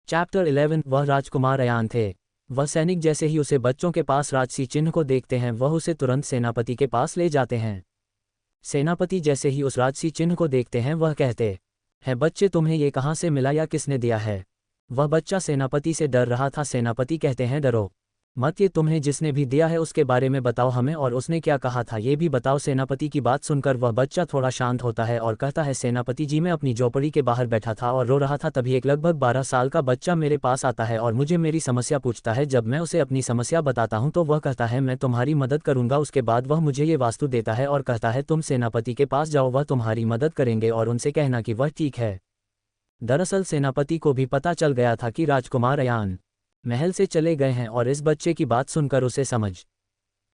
Chapter 11 वह राजकुमार अयान थे। वह सैनिक जैसे ही उसे बच्चों के पास राजसी चिन्ह को देखते हैं वह उसे तुरंत सेनापति के पास ले जाते हैं। सेनापति जैसे ही उस राजसी चिन्ह को देखते हैं वह कहते हैं, बच्चे तुम्हें ये कहाँ से मिला या किसने दिया है? वह बच्चा सेनापति से डर रहा था। सेनापति कहते हैं, डरो मत, ये तुम्हें जिसने भी दिया है उसके बारे में बताओ हमें, और उसने क्या कहा था ये भी बताओ। सेनापति की बात सुनकर वह बच्चा थोड़ा शांत होता है और कहता है, सेनापति जी मैं अपनी झोपड़ी के बाहर बैठा था और रो रहा था, तभी एक लगभग 12 साल का बच्चा मेरे पास आता है और मुझे मेरी समस्या पूछता है। जब मैं उसे अपनी समस्या बताता हूँ तो वह कहता है मैं तुम्हारी मदद करूंगा। उसके बाद वह मुझे ये वास्तु देता है और कहता है तुम सेनापति के पास जाओ, वह तुम्हारी मदद करेंगे और उनसे कहना कि वह ठीक है। दरअसल सेनापति को भी पता चल गया था कि राजकुमार अयान महल से चले गए हैं और इस बच्चे की बात सुनकर उसे समझ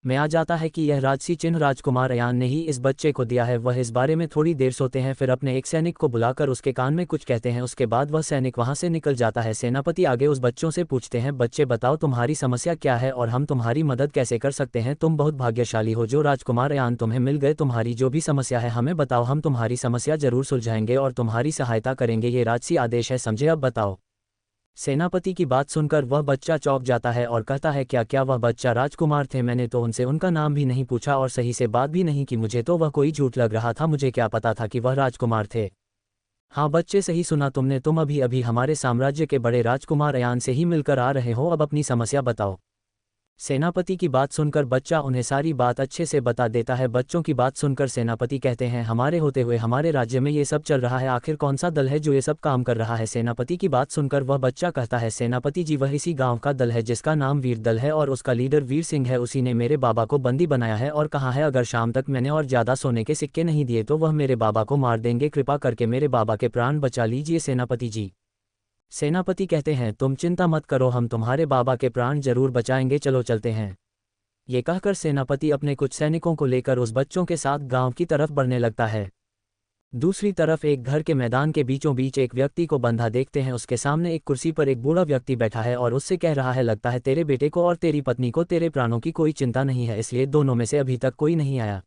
में आ जाता है कि यह राजसी चिन्ह राजकुमार अयान ने ही इस बच्चे को दिया है। वह इस बारे में थोड़ी देर सोते हैं, फिर अपने एक सैनिक को बुलाकर उसके कान में कुछ कहते हैं। उसके बाद वह सैनिक वहां से निकल जाता है। सेनापति आगे उस बच्चों से पूछते हैं, बच्चे बताओ तुम्हारी समस्या क्या है और हम तुम्हारी मदद कैसे कर सकते हैं? तुम बहुत भाग्यशाली हो जो राजकुमार अयान तुम्हें मिल गए। तुम्हारी जो भी समस्या है हमें बताओ, हम तुम्हारी समस्या जरूर सुलझाएंगे और तुम्हारी सहायता करेंगे। ये राजसी आदेश है, समझे? अब बताओ। सेनापति की बात सुनकर वह बच्चा चौंक जाता है और कहता है, क्या वह बच्चा राजकुमार थे? मैंने तो उनसे उनका नाम भी नहीं पूछा और सही से बात भी नहीं की। मुझे तो वह कोई झूठ लग रहा था, मुझे क्या पता था कि वह राजकुमार थे। हाँ बच्चे, सही सुना तुमने, तुम अभी अभी हमारे साम्राज्य के बड़े राजकुमार अयान से ही मिलकर आ रहे हो। अब अपनी समस्या बताओ। सेनापति की बात सुनकर बच्चा उन्हें सारी बात अच्छे से बता देता है। बच्चों की बात सुनकर सेनापति कहते हैं, हमारे होते हुए हमारे राज्य में ये सब चल रहा है, आखिर कौन सा दल है जो ये सब काम कर रहा है? सेनापति की बात सुनकर वह बच्चा कहता है, सेनापति जी वह इसी गांव का दल है जिसका नाम वीर दल है और उसका लीडर वीर सिंह है। उसी ने मेरे बाबा को बंदी बनाया है और कहा है अगर शाम तक मैंने और ज्यादा सोने के सिक्के नहीं दिए तो वह मेरे बाबा को मार देंगे। कृपा करके मेरे बाबा के प्राण बचा लीजिए सेनापति जी। सेनापति कहते हैं, तुम चिंता मत करो, हम तुम्हारे बाबा के प्राण जरूर बचाएंगे, चलो चलते हैं। ये कहकर सेनापति अपने कुछ सैनिकों को लेकर उस बच्चों के साथ गांव की तरफ बढ़ने लगता है। दूसरी तरफ एक घर के मैदान के बीचों बीच एक व्यक्ति को बंधा देखते हैं। उसके सामने एक कुर्सी पर एक बूढ़ा व्यक्ति बैठा है और उससे कह रहा है, लगता है तेरे बेटे को और तेरी पत्नी को तेरे प्राणों की कोई चिंता नहीं है, इसलिए दोनों में से अभी तक कोई नहीं आया।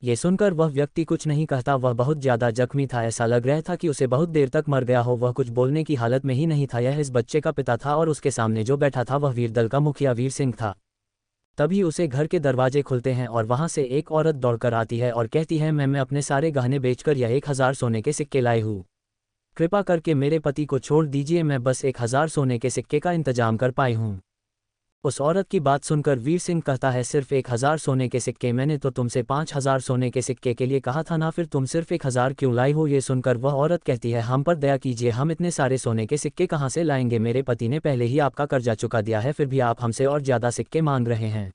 ये सुनकर वह व्यक्ति कुछ नहीं कहता। वह बहुत ज्यादा जख्मी था, ऐसा लग रहा था कि उसे बहुत देर तक मर गया हो। वह कुछ बोलने की हालत में ही नहीं था। यह इस बच्चे का पिता था और उसके सामने जो बैठा था वह वीरदल का मुखिया वीर सिंह था। तभी उसे घर के दरवाजे खुलते हैं और वहां से एक औरत दौड़कर आती है और कहती है, मैं अपने सारे गहने बेचकर यह 1000 सोने के सिक्के लाई हूँ। कृपा करके मेरे पति को छोड़ दीजिए, मैं बस 1000 सोने के सिक्के का इंतजाम कर पाई हूँ। उस औरत की बात सुनकर वीर सिंह कहता है, सिर्फ 1000 सोने के सिक्के? मैंने तो तुमसे 5000 सोने के सिक्के के लिए कहा था ना, फिर तुम सिर्फ 1000 क्यों लाई हो? ये सुनकर वह औरत कहती है, हम पर दया कीजिए, हम इतने सारे सोने के सिक्के कहाँ से लाएंगे? मेरे पति ने पहले ही आपका कर्जा चुका दिया है, फिर भी आप हमसे और ज्यादा सिक्के मांग रहे हैं।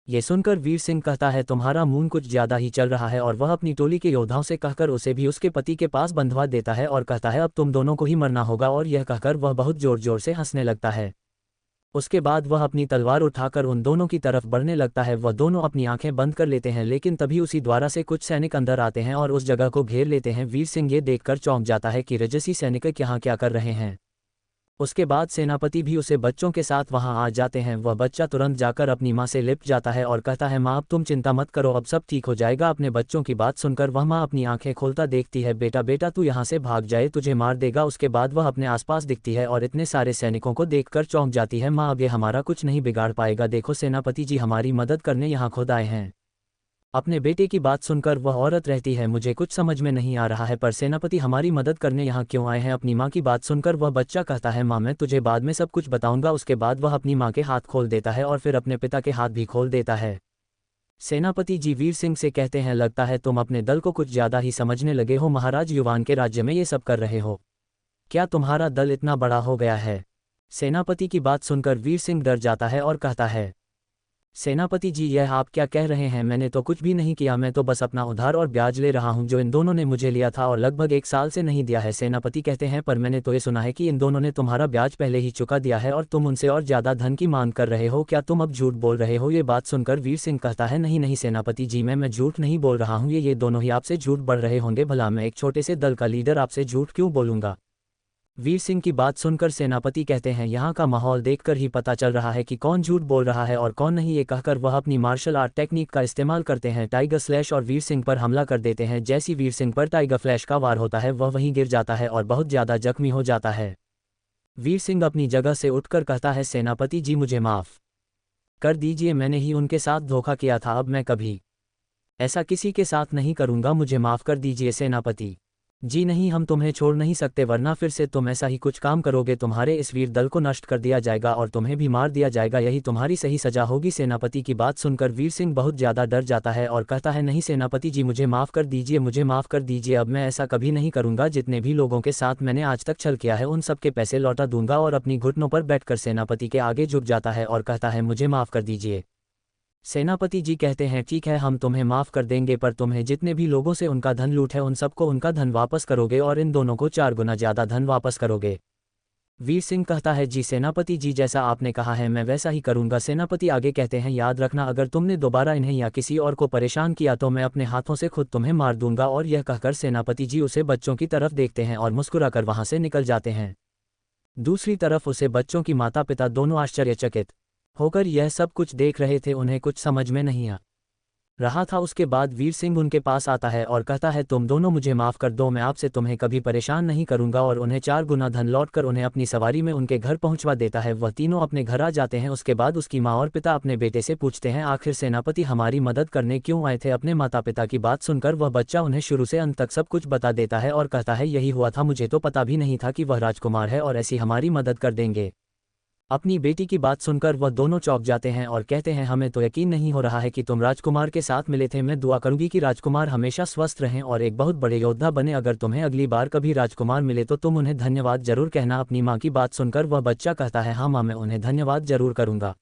ये सुनकर वीर सिंह कहता है, तुम्हारा मुंह कुछ ज्यादा ही चल रहा है, और वह अपनी टोली के योद्धाओं से कहकर उसे भी उसके पति के पास बंधवा देता है और कहता है, अब तुम दोनों को ही मरना होगा। और यह कहकर वह बहुत जोर जोर से हंसने लगता है। उसके बाद वह अपनी तलवार उठाकर उन दोनों की तरफ बढ़ने लगता है। वह दोनों अपनी आंखें बंद कर लेते हैं, लेकिन तभी उसी द्वारा से कुछ सैनिक अंदर आते हैं और उस जगह को घेर लेते हैं। वीर सिंह ये देखकर चौंक जाता है कि रजसी सैनिक यहाँ क्या कर रहे हैं। उसके बाद सेनापति भी उसे बच्चों के साथ वहां आ जाते हैं। वह बच्चा तुरंत जाकर अपनी माँ से लिपट जाता है और कहता है, माँ अब तुम चिंता मत करो, अब सब ठीक हो जाएगा। अपने बच्चों की बात सुनकर वह माँ अपनी आंखें खोलता देखती है, बेटा बेटा तू यहाँ से भाग जाए, तुझे मार देगा। उसके बाद वह अपने आसपास दिखती है और इतने सारे सैनिकों को देखकर चौंक जाती है, माँ अब ये हमारा कुछ नहीं बिगाड़ पाएगा, देखो सेनापति जी हमारी मदद करने यहाँ खुद आए हैं। अपने बेटे की बात सुनकर वह औरत रहती है, मुझे कुछ समझ में नहीं आ रहा है, पर सेनापति हमारी मदद करने यहाँ क्यों आए हैं? अपनी माँ की बात सुनकर वह बच्चा कहता है, माँ मैं तुझे बाद में सब कुछ बताऊंगा। उसके बाद वह अपनी माँ के हाथ खोल देता है और फिर अपने पिता के हाथ भी खोल देता है। सेनापति जी वीर सिंह से कहते हैं, लगता है तुम अपने दल को कुछ ज्यादा ही समझने लगे हो, महाराज युवान के राज्य में ये सब कर रहे हो, क्या तुम्हारा दल इतना बड़ा हो गया है? सेनापति की बात सुनकर वीर सिंह डर जाता है और कहता है, सेनापति जी यह आप क्या कह रहे हैं? मैंने तो कुछ भी नहीं किया, मैं तो बस अपना उधार और ब्याज ले रहा हूं जो इन दोनों ने मुझे लिया था और लगभग 1 साल से नहीं दिया है। सेनापति कहते हैं, पर मैंने तो ये सुना है कि इन दोनों ने तुम्हारा ब्याज पहले ही चुका दिया है और तुम उनसे और ज्यादा धन की मांग कर रहे हो, क्या तुम अब झूठ बोल रहे हो? ये बात सुनकर वीर सिंह कहता है, नहीं नहीं सेनापति जी, मैं झूठ नहीं बोल रहा हूँ, ये दोनों ही आपसे झूठ बढ़ रहे होंगे, भला मैं एक छोटे से दल का लीडर आपसे झूठ क्यों बोलूंगा? वीर सिंह की बात सुनकर सेनापति कहते हैं, यहाँ का माहौल देखकर ही पता चल रहा है कि कौन झूठ बोल रहा है और कौन नहीं। ये कहकर वह अपनी मार्शल आर्ट टेक्निक का इस्तेमाल करते हैं, टाइगर स्लैश, और वीर सिंह पर हमला कर देते हैं। जैसी वीर सिंह पर टाइगर फ्लैश का वार होता है वह वहीं गिर जाता है और बहुत ज्यादा जख्मी हो जाता है। वीर सिंह अपनी जगह से उठकर कहता है, सेनापति जी मुझे माफ़ कर दीजिए, मैंने ही उनके साथ धोखा किया था, अब मैं कभी ऐसा किसी के साथ नहीं करूँगा, मुझे माफ़ कर दीजिए सेनापति जी। नहीं, हम तुम्हें छोड़ नहीं सकते, वरना फिर से तुम ऐसा ही कुछ काम करोगे, तुम्हारे इस वीर दल को नष्ट कर दिया जाएगा और तुम्हें भी मार दिया जाएगा, यही तुम्हारी सही सजा होगी। सेनापति की बात सुनकर वीर सिंह बहुत ज़्यादा डर जाता है और कहता है, नहीं सेनापति जी मुझे माफ़ कर दीजिए, मुझे माफ़ कर दीजिए, अब मैं ऐसा कभी नहीं करूँगा। जितने भी लोगों के साथ मैंने आज तक छल किया है उन सब के पैसे लौटा दूंगा। और अपनी घुटनों पर बैठकर सेनापति के आगे झुक जाता है और कहता है, मुझे माफ़ कर दीजिए। सेनापति जी कहते हैं, ठीक है हम तुम्हें माफ़ कर देंगे, पर तुम्हें जितने भी लोगों से उनका धन लूट है उन सबको उनका धन वापस करोगे और इन दोनों को 4 गुना ज़्यादा धन वापस करोगे। वीर सिंह कहता है, जी सेनापति जी, जैसा आपने कहा है मैं वैसा ही करूंगा। सेनापति आगे कहते हैं, याद रखना अगर तुमने दोबारा इन्हें या किसी और को परेशान किया तो मैं अपने हाथों से खुद तुम्हें मार दूंगा। और यह कहकर सेनापति जी उसे बच्चों की तरफ देखते हैं और मुस्कुराकर वहां से निकल जाते हैं। दूसरी तरफ उसे बच्चों की माता पिता दोनों आश्चर्यचकित होकर यह सब कुछ देख रहे थे, उन्हें कुछ समझ में नहीं आ रहा था। उसके बाद वीर सिंह उनके पास आता है और कहता है, तुम दोनों मुझे माफ़ कर दो, मैं आपसे तुम्हें कभी परेशान नहीं करूंगा। और उन्हें 4 गुना धन लौटकर उन्हें अपनी सवारी में उनके घर पहुंचवा देता है। वह तीनों अपने घर आ जाते हैं। उसके बाद उसकी माँ और पिता अपने बेटे से पूछते हैं, आखिर सेनापति हमारी मदद करने क्यों आए थे। अपने माता पिता की बात सुनकर वह बच्चा उन्हें शुरू से अंत तक सब कुछ बता देता है और कहता है, यही हुआ था, मुझे तो पता भी नहीं था कि वह राजकुमार है और ऐसी हमारी मदद कर देंगे। अपनी बेटी की बात सुनकर वह दोनों चौंक जाते हैं और कहते हैं, हमें तो यकीन नहीं हो रहा है कि तुम राजकुमार के साथ मिले थे। मैं दुआ करूंगी कि राजकुमार हमेशा स्वस्थ रहें और एक बहुत बड़े योद्धा बने। अगर तुम्हें अगली बार कभी राजकुमार मिले तो तुम उन्हें धन्यवाद जरूर कहना। अपनी माँ की बात सुनकर वह बच्चा कहता है, हाँ माँ, मैं उन्हें धन्यवाद जरूर करूंगा।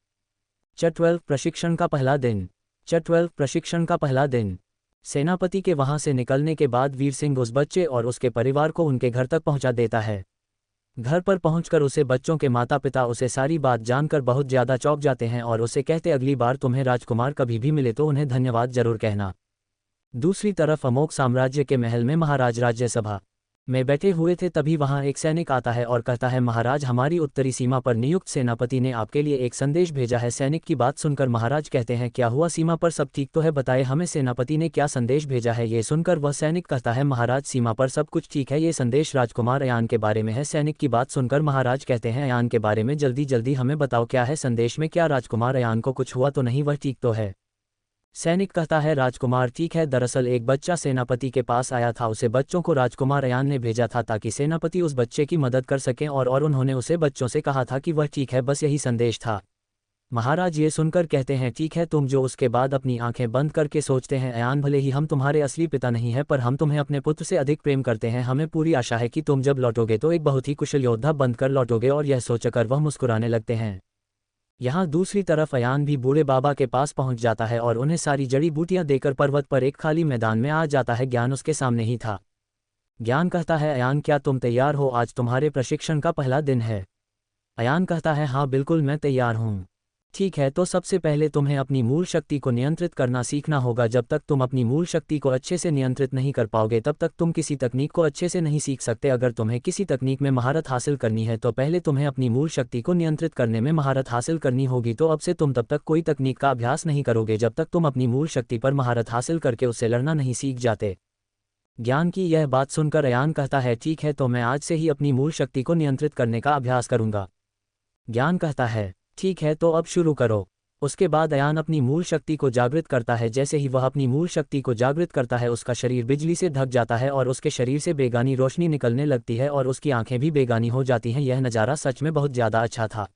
चैप्टर 12 प्रशिक्षण का पहला दिन। चैप्टर 12 प्रशिक्षण का पहला दिन। सेनापति के वहां से निकलने के बाद वीर सिंह उस बच्चे और उसके परिवार को उनके घर तक पहुंचा देता है। घर पर पहुंचकर उसे बच्चों के माता पिता उसे सारी बात जानकर बहुत ज़्यादा चौंक जाते हैं और उसे कहते, अगली बार तुम्हें राजकुमार कभी भी मिले तो उन्हें धन्यवाद जरूर कहना। दूसरी तरफ अमोघ साम्राज्य के महल में महाराज राज्यसभा में बैठे हुए थे। तभी वहां एक सैनिक आता है और कहता है, महाराज हमारी उत्तरी सीमा पर नियुक्त सेनापति ने आपके लिए एक संदेश भेजा है। सैनिक की बात सुनकर महाराज कहते हैं, क्या हुआ, सीमा पर सब ठीक तो है, बताए हमें सेनापति ने क्या संदेश भेजा है। ये सुनकर वह सैनिक कहता है, महाराज सीमा पर सब कुछ ठीक है, ये संदेश राजकुमार अयान के बारे में है। सैनिक की बात सुनकर महाराज कहते हैं, अयान के बारे में जल्दी जल्दी हमें बताओ, क्या है संदेश में, क्या राजकुमार अयान को कुछ हुआ तो नहीं, वह ठीक तो है। सैनिक कहता है, राजकुमार ठीक है, दरअसल एक बच्चा सेनापति के पास आया था, उसे बच्चों को राजकुमार अयान ने भेजा था ताकि सेनापति उस बच्चे की मदद कर सकें और उन्होंने उसे बच्चों से कहा था कि वह ठीक है, बस यही संदेश था। महाराज ये सुनकर कहते हैं, ठीक है तुम जो। उसके बाद अपनी आंखें बंद करके सोचते हैं, अयान भले ही हम तुम्हारे असली पिता नहीं है, पर हम तुम्हें अपने पुत्र से अधिक प्रेम करते हैं। हमें पूरी आशा है कि तुम जब लौटोगे तो एक बहुत ही कुशल योद्धा बनकर लौटोगे। और यह सोचकर वह मुस्कुराने लगते हैं। यहाँ दूसरी तरफ अयान भी बूढ़े बाबा के पास पहुंच जाता है और उन्हें सारी जड़ी बूटियां देकर पर्वत पर एक खाली मैदान में आ जाता है। ज्ञान उसके सामने ही था। ज्ञान कहता है, अयान क्या तुम तैयार हो, आज तुम्हारे प्रशिक्षण का पहला दिन है। अयान कहता है, हाँ बिल्कुल मैं तैयार हूँ। ठीक है, तो सबसे पहले तुम्हें अपनी मूल शक्ति को नियंत्रित करना सीखना होगा। जब तक तुम अपनी मूल शक्ति को अच्छे से नियंत्रित नहीं कर पाओगे तब तक तुम किसी तकनीक को अच्छे से नहीं सीख सकते। अगर तुम्हें किसी तकनीक में महारत हासिल करनी है तो पहले तुम्हें अपनी मूल शक्ति को नियंत्रित करने में महारत हासिल करनी होगी। तो अब से तुम तब तक कोई तकनीक का अभ्यास नहीं करोगे जब तक तुम अपनी मूल शक्ति पर महारत हासिल करके उससे लड़ना नहीं सीख जाते। ज्ञान की यह बात सुनकर अयान कहता है, ठीक है तो मैं आज से ही अपनी मूल शक्ति को नियंत्रित करने का अभ्यास करूंगा। ज्ञान कहता है, ठीक है तो अब शुरू करो। उसके बाद अयान अपनी मूल शक्ति को जागृत करता है। जैसे ही वह अपनी मूल शक्ति को जागृत करता है उसका शरीर बिजली से ढक जाता है और उसके शरीर से बेगानी रोशनी निकलने लगती है और उसकी आंखें भी बेगानी हो जाती हैं। यह नज़ारा सच में बहुत ज़्यादा अच्छा था।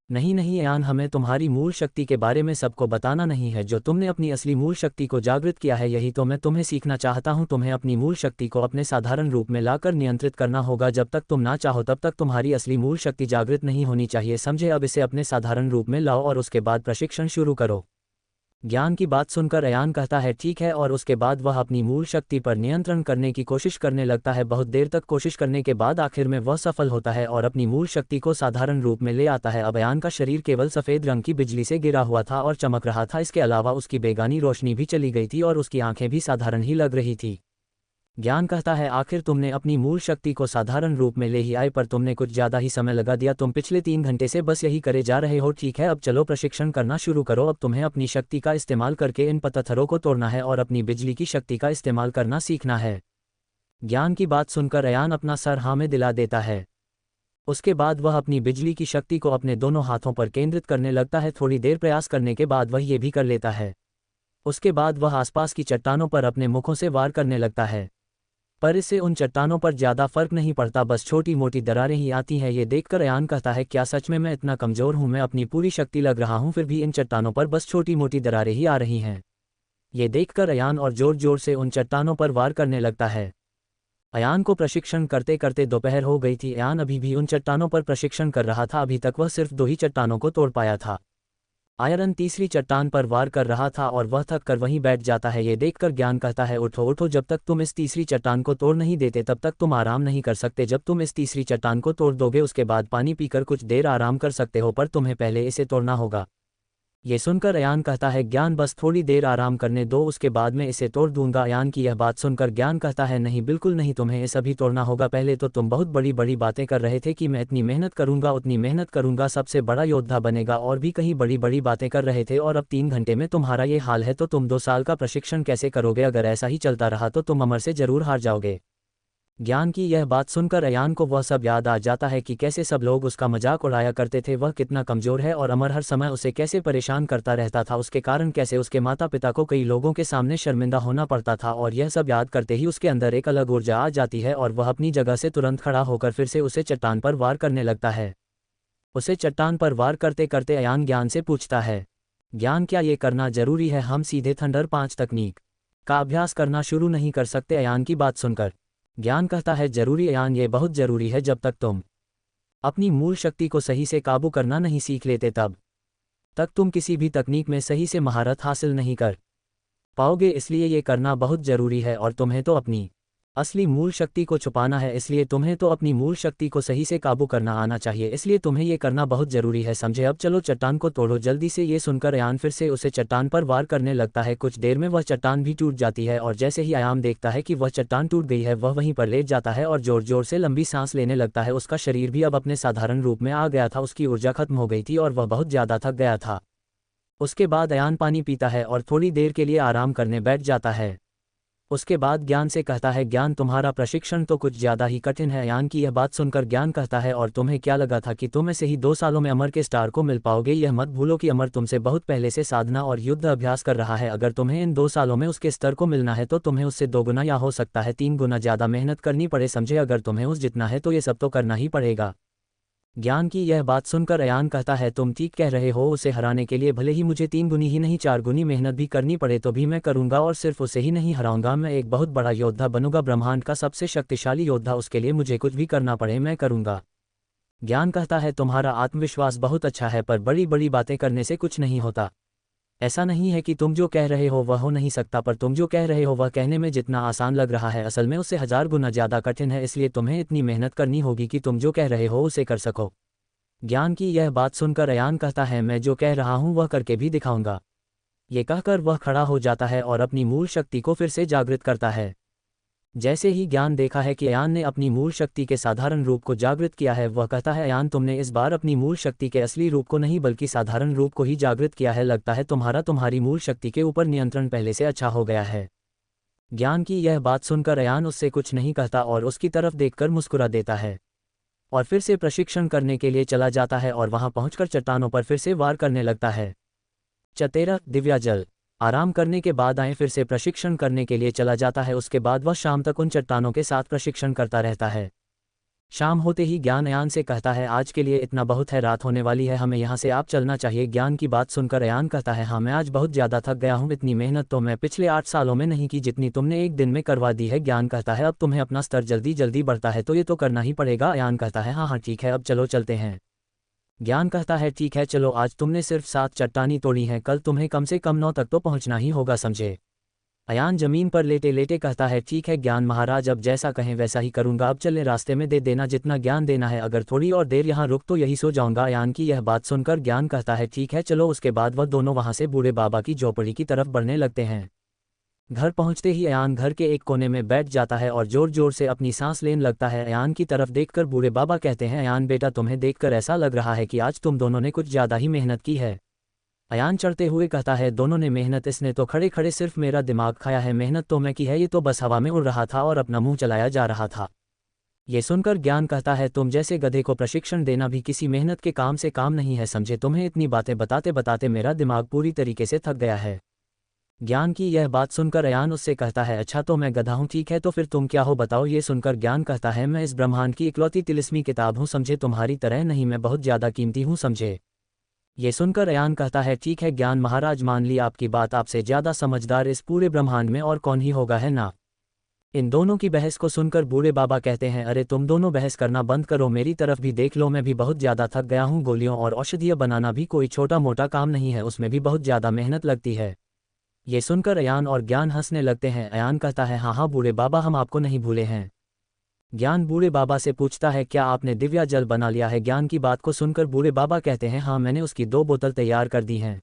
नहीं नहीं अयान, हमें तुम्हारी मूल शक्ति के बारे में सबको बताना नहीं है। जो तुमने अपनी असली मूल शक्ति को जागृत किया है यही तो मैं तुम्हें सीखना चाहता हूँ। तुम्हें अपनी मूल शक्ति को अपने साधारण रूप में लाकर नियंत्रित करना होगा। जब तक तुम ना चाहो तब तक तुम्हारी असली मूल शक्ति जागृत नहीं होनी चाहिए, समझे। अब इसे अपने साधारण रूप में लाओ और उसके बाद प्रशिक्षण शुरू करो। ज्ञान की बात सुनकर अयान कहता है, ठीक है, और उसके बाद वह अपनी मूल शक्ति पर नियंत्रण करने की कोशिश करने लगता है। बहुत देर तक कोशिश करने के बाद आखिर में वह सफल होता है और अपनी मूल शक्ति को साधारण रूप में ले आता है। अब अयान का शरीर केवल सफ़ेद रंग की बिजली से घिरा हुआ था और चमक रहा था। इसके अलावा उसकी बेगानी रोशनी भी चली गई थी और उसकी आंखें भी साधारण ही लग रही थी। ज्ञान कहता है, आखिर तुमने अपनी मूल शक्ति को साधारण रूप में ले ही आए, पर तुमने कुछ ज़्यादा ही समय लगा दिया। तुम पिछले 3 घंटे से बस यही करे जा रहे हो। ठीक है, अब चलो प्रशिक्षण करना शुरू करो। अब तुम्हें अपनी शक्ति का इस्तेमाल करके इन पत्थरों को तोड़ना है और अपनी बिजली की शक्ति का इस्तेमाल करना सीखना है। ज्ञान की बात सुनकर अयान अपना सर हाँ में दिला देता है। उसके बाद वह अपनी बिजली की शक्ति को अपने दोनों हाथों पर केंद्रित करने लगता है। थोड़ी देर प्रयास करने के बाद वह ये भी कर लेता है। उसके बाद वह आसपास की चट्टानों पर अपने मुखों से वार करने लगता है, पर इससे उन चट्टानों पर ज़्यादा फर्क नहीं पड़ता, बस छोटी मोटी दरारें ही आती हैं। ये देखकर अयान कहता है, क्या सच में मैं इतना कमज़ोर हूँ? मैं अपनी पूरी शक्ति लग रहा हूँ, फिर भी इन चट्टानों पर बस छोटी मोटी दरारें ही आ रही हैं। ये देखकर अयान और जोर जोर से उन चट्टानों पर वार करने लगता है। अयान को प्रशिक्षण करते करते दोपहर हो गई थी। अयान अभी भी उन चट्टानों पर प्रशिक्षण कर रहा था। अभी तक वह सिर्फ 2 ही चट्टानों को तोड़ पाया था। आयरन तीसरी चट्टान पर वार कर रहा था और वह थक कर वहीं बैठ जाता है। ये देखकर ज्ञान कहता है, उठो उठो, जब तक तुम इस तीसरी चट्टान को तोड़ नहीं देते तब तक तुम आराम नहीं कर सकते। जब तुम इस तीसरी चट्टान को तोड़ दोगे उसके बाद पानी पीकर कुछ देर आराम कर सकते हो, पर तुम्हें पहले इसे तोड़ना होगा। ये सुनकर अयान कहता है, ज्ञान बस थोड़ी देर आराम करने दो, उसके बाद मैं इसे तोड़ दूंगा। अयान की यह बात सुनकर ज्ञान कहता है, नहीं बिल्कुल नहीं, तुम्हें इसे अभी तोड़ना होगा। पहले तो तुम बहुत बड़ी बड़ी बातें कर रहे थे कि मैं इतनी मेहनत करूंगा, उतनी मेहनत करूंगा, सबसे बड़ा योद्धा बनेगा, और भी कहीं बड़ी बड़ी बातें कर रहे थे, और अब 3 घंटे में तुम्हारा ये हाल है तो तुम 2 साल का प्रशिक्षण कैसे करोगे? अगर ऐसा ही चलता रहा तो तुम अमर से जरूर हार जाओगे। ज्ञान की यह बात सुनकर अयान को वह सब याद आ जाता है कि कैसे सब लोग उसका मजाक उड़ाया करते थे, वह कितना कमज़ोर है और अमर हर समय उसे कैसे परेशान करता रहता था, उसके कारण कैसे उसके माता पिता को कई लोगों के सामने शर्मिंदा होना पड़ता था। और यह सब याद करते ही उसके अंदर एक अलग ऊर्जा आ जाती है और वह अपनी जगह से तुरंत खड़ा होकर फिर से उसे चट्टान पर वार करने लगता है। उसे चट्टान पर वार करते करते अयान ज्ञान से पूछता है, ज्ञान क्या ये करना जरूरी है? हम सीधे थंडर 5 तकनीक का अभ्यास करना शुरू नहीं कर सकते? अयान की बात सुनकर ज्ञान कहता है, जरूरी अयान, ये बहुत जरूरी है। जब तक तुम अपनी मूल शक्ति को सही से काबू करना नहीं सीख लेते तब तक तुम किसी भी तकनीक में सही से महारत हासिल नहीं कर पाओगे। इसलिए ये करना बहुत जरूरी है। और तुम्हें तो अपनी असली मूल शक्ति को छुपाना है, इसलिए तुम्हें तो अपनी मूल शक्ति को सही से काबू करना आना चाहिए, इसलिए तुम्हें ये करना बहुत जरूरी है, समझे? अब चलो चट्टान को तोड़ो जल्दी से। ये सुनकर अयान फिर से उसे चट्टान पर वार करने लगता है। कुछ देर में वह चट्टान भी टूट जाती है और जैसे ही अयान देखता है कि वह चट्टान टूट गई है, वह वहीं पर लेट जाता है और जोर जोर से लंबी सांस लेने लगता है। उसका शरीर भी अब अपने साधारण रूप में आ गया था, उसकी ऊर्जा खत्म हो गई थी और वह बहुत ज़्यादा थक गया था। उसके बाद अयान पानी पीता है और थोड़ी देर के लिए आराम करने बैठ जाता है। उसके बाद ज्ञान से कहता है, ज्ञान तुम्हारा प्रशिक्षण तो कुछ ज़्यादा ही कठिन है। अयान की यह बात सुनकर ज्ञान कहता है, और तुम्हें क्या लगा था कि तुम ऐसे ही 2 सालों में अमर के स्टार को मिल पाओगे? यह मत भूलो कि अमर तुमसे बहुत पहले से साधना और युद्ध अभ्यास कर रहा है। अगर तुम्हें इन 2 सालों में उसके स्तर को मिलना है तो तुम्हें उससे 2 गुना या हो सकता है 3 गुना ज़्यादा मेहनत करनी पड़े, समझे? अगर तुम्हें उस जितना है तो ये सब तो करना ही पड़ेगा। ज्ञान की यह बात सुनकर अयान कहता है, तुम ठीक कह रहे हो, उसे हराने के लिए भले ही मुझे 3 गुनी ही नहीं 4 गुनी मेहनत भी करनी पड़े तो भी मैं करूंगा, और सिर्फ उसे ही नहीं हराऊंगा, मैं एक बहुत बड़ा योद्धा बनूंगा, ब्रह्मांड का सबसे शक्तिशाली योद्धा। उसके लिए मुझे कुछ भी करना पड़े मैं करूंगा। ज्ञान कहता है, तुम्हारा आत्मविश्वास बहुत अच्छा है, पर बड़ी बड़ी बातें करने से कुछ नहीं होता। ऐसा नहीं है कि तुम जो कह रहे हो वह हो नहीं सकता, पर तुम जो कह रहे हो वह कहने में जितना आसान लग रहा है असल में उससे 1000 गुना ज़्यादा कठिन है, इसलिए तुम्हें इतनी मेहनत करनी होगी कि तुम जो कह रहे हो उसे कर सको। ज्ञान की यह बात सुनकर अयान कहता है, मैं जो कह रहा हूँ वह करके भी दिखाऊंगा। ये कहकर वह खड़ा हो जाता है और अपनी मूल शक्ति को फिर से जागृत करता है। जैसे ही ज्ञान देखा है कि अयान ने अपनी मूल शक्ति के साधारण रूप को जागृत किया है, वह कहता है, अयान तुमने इस बार अपनी मूल शक्ति के असली रूप को नहीं बल्कि साधारण रूप को ही जागृत किया है, लगता है तुम्हारी मूल शक्ति के ऊपर नियंत्रण पहले से अच्छा हो गया है। ज्ञान की यह बात सुनकर अयान उससे कुछ नहीं कहता और उसकी तरफ देखकर मुस्कुरा देता है और फिर से प्रशिक्षण करने के लिए चला जाता है और वहां पहुंचकर चट्टानों पर फिर से वार करने लगता है। 13 दिव्या जल। आराम करने के बाद आए फिर से प्रशिक्षण करने के लिए चला जाता है। उसके बाद वह शाम तक उन चट्टानों के साथ प्रशिक्षण करता रहता है। शाम होते ही ज्ञान अयान से कहता है, आज के लिए इतना बहुत है, रात होने वाली है, हमें यहाँ से आप चलना चाहिए। ज्ञान की बात सुनकर अयान कहता है, हाँ मैं आज बहुत ज़्यादा थक गया हूँ, इतनी मेहनत तो मैं पिछले 8 सालों में नहीं की जितनी तुमने एक दिन में करवा दी है। ज्ञान कहता है, अब तुम्हें अपना स्तर जल्दी जल्दी बढ़ता है तो ये तो करना ही पड़ेगा। अयान कहता है, हाँ हाँ ठीक है, अब चलो चलते हैं। ज्ञान कहता है, ठीक है चलो, आज तुमने सिर्फ 7 चट्टानी तोड़ी हैं, कल तुम्हें कम से कम 9 तक तो पहुँचना ही होगा, समझे? अयान जमीन पर लेटे लेटे कहता है, ठीक है ज्ञान महाराज, अब जैसा कहें वैसा ही करूंगा, अब चलने रास्ते में दे देना जितना ज्ञान देना है, अगर थोड़ी और देर यहाँ रुक तो यही सो जाऊंगा। अयान की यह बात सुनकर ज्ञान कहता है, ठीक है चलो। उसके बाद वह दोनों वहां से बूढ़े बाबा की झोपड़ी की तरफ बढ़ने लगते हैं। घर पहुंचते ही अयान घर के एक कोने में बैठ जाता है और जोर जोर से अपनी सांस लेने लगता है। अयान की तरफ देखकर बूढ़े बाबा कहते हैं, अयान बेटा, तुम्हें देखकर ऐसा लग रहा है कि आज तुम दोनों ने कुछ ज़्यादा ही मेहनत की है। अयान चढ़ते हुए कहता है, दोनों ने मेहनत, इसने तो खड़े खड़े सिर्फ मेरा दिमाग खाया है, मेहनत तो मैं की है, ये तो बस हवा में उड़ रहा था और अपना मुंह चलाया जा रहा था। ये सुनकर ज्ञान कहता है तुम जैसे गधे को प्रशिक्षण देना भी किसी मेहनत के काम से काम नहीं है समझे। तुम्हें इतनी बातें बताते बताते मेरा दिमाग पूरी तरीके से थक गया है। ज्ञान की यह बात सुनकर अयान उससे कहता है अच्छा तो मैं गधा हूँ, ठीक है तो फिर तुम क्या हो बताओ। ये सुनकर ज्ञान कहता है मैं इस ब्रह्मांड की इकलौती तिलिस्मी किताब हूँ समझे, तुम्हारी तरह नहीं, मैं बहुत ज़्यादा कीमती हूँ समझे। ये सुनकर अयान कहता है ठीक है ज्ञान महाराज, मान ली आपकी बात, आपसे ज़्यादा समझदार इस पूरे ब्रह्मांड में और कौन ही होगा, है ना। इन दोनों की बहस को सुनकर बूढ़े बाबा कहते हैं अरे तुम दोनों बहस करना बंद करो, मेरी तरफ भी देख लो, मैं भी बहुत ज़्यादा थक गया हूँ। गोलियों और औषधियाँ बनाना भी कोई छोटा मोटा काम नहीं है, उसमें भी बहुत ज़्यादा मेहनत लगती है। ये सुनकर अयान और ज्ञान हंसने लगते हैं। अयान कहता है हाँ हाँ बूढ़े बाबा, हम आपको नहीं भूले हैं। ज्ञान बूढ़े बाबा से पूछता है क्या आपने दिव्या जल बना लिया है। ज्ञान की बात को सुनकर बूढ़े बाबा कहते हैं हाँ मैंने उसकी 2 बोतल तैयार कर दी हैं।